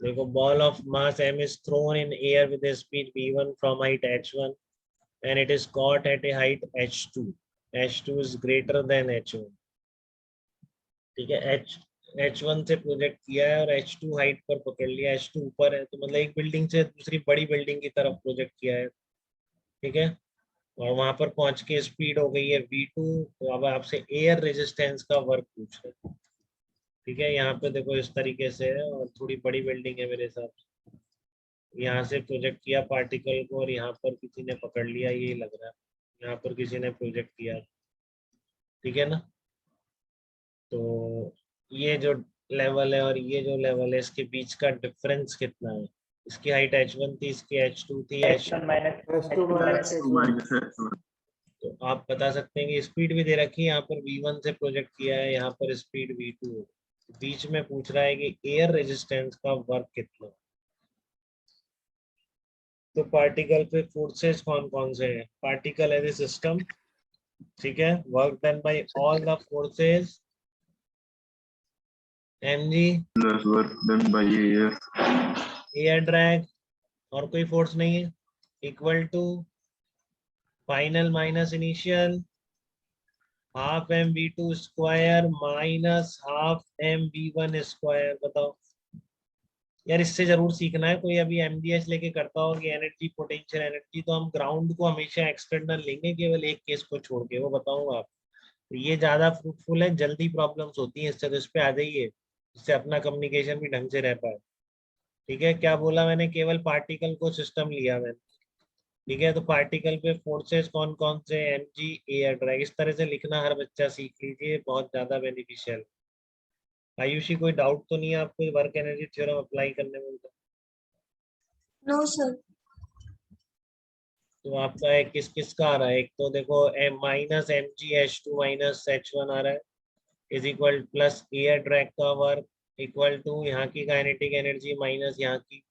देखो, ball of mass m is thrown in air with a speed v1 from height h1 and it is caught at a height h2. h2 is greater than h1. ठीक है, h1 से project किया है और h2 height पर पकड़ लिया, h2 ऊपर है, तो मतलब एक बिल्डिंग से दूसरी बड़ी बिल्डिंग की तरफ प्रोजेक्ट किया है। ठीक है, और वहां पर पहुंच के स्पीड हो गई है v2। तो अब आपसे एयर रेजिस्टेंस का वर्क पूछ रहे हैं। ठीक है, यहाँ पे देखो इस तरीके से है और थोड़ी बड़ी बिल्डिंग है मेरे हिसाब से। यहाँ से प्रोजेक्ट किया पार्टिकल को और यहाँ पर किसी ने पकड़ लिया, ये लग रहा है यहाँ पर किसी ने प्रोजेक्ट किया। ठीक है ना, तो ये जो लेवल है और ये जो लेवल है, इसके बीच का डिफरेंस कितना है? इसकी हाइट h1 थी, इसकी h2 थी। तो आप बता सकते हैं कि स्पीड भी दे रखी है, यहाँ पर v1 से प्रोजेक्ट किया है, यहाँ पर स्पीड v2 है। बीच में पूछ रहा है कि एयर रेजिस्टेंस का वर्क कितना है। तो पार्टिकल पे फोर्सेस कौन कौन से हैं? पार्टिकल एज ए सिस्टम, ठीक है, work done by all the forces mg work done by air drag, और कोई फोर्स नहीं है, equal to final minus initial half M v2 square minus half M v1 square. बताओ यार, इससे जरूर सीखना है। कोई अभी एमडीएस लेके करता हो कि एनर्जी पोटेंशियल एनर्जी, तो हम ग्राउंड को हमेशा एक्सटर्नल लेंगे, केवल एक केस को छोड़ के, वो बताऊंगा आप। तो ये ज्यादा फ्रूटफुल है, जल्दी प्रॉब्लम्स होती हैं इससे, तो इस पे आ जाइए, इससे अपना कम्युनिकेशन भी ढंग से रह पाए। ठीक है, क्या बोला मैंने? केवल पार्टिकल को सिस्टम लिया मैंने। ठीक है, तो पार्टिकल पे फोर्सेस कौन कौन से? mg air drag. इस तरह से लिखना हर बच्चा सीख लीजिए, बहुत ज्यादा बेनिफिशियल। आयुषी, कोई डाउट तो नहीं है आपको वर्क एनर्जी थ्योरम अप्लाई करने में? No sir. तो आपका एक किस किस का आ रहा है? एक तो देखो minus M G H two minus H one आ रहा है, is equal plus air drag का वर्क इक्वल टू यहाँ की काइनेटिक एनर्जी माइनस यहाँ की,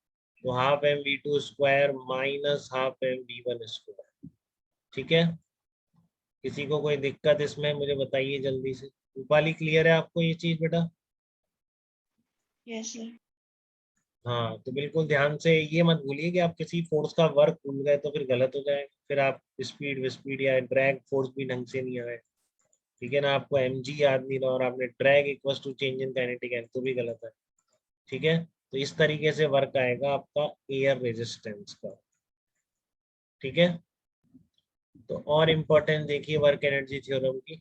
तो half M V two square minus half M V one square. ठीक है, किसी को कोई दिक्कत इसमें मुझे बताइए जल्दी से। रूपाली, क्लियर है आपको ये चीज बेटा? Yes sir. हाँ, तो बिल्कुल ध्यान से ये मत भूलिए कि आप किसी फोर्स का वर्क भूल गए तो फिर गलत हो जाएगा, फिर आप स्पीड स्पीड या ड्रैग फोर्स भी ढंग से नहीं आए। ठीक है ना, आपको mg याद नहीं रहा और आपने drag equals to change in kinetic energy, तो भी गलत है। ठीक है, तो इस तरीके से वर्क आएगा आपका एयर रेजिस्टेंस का। ठीक है, तो और इम्पोर्टेंट देखिए वर्क एनर्जी थ्योरम की।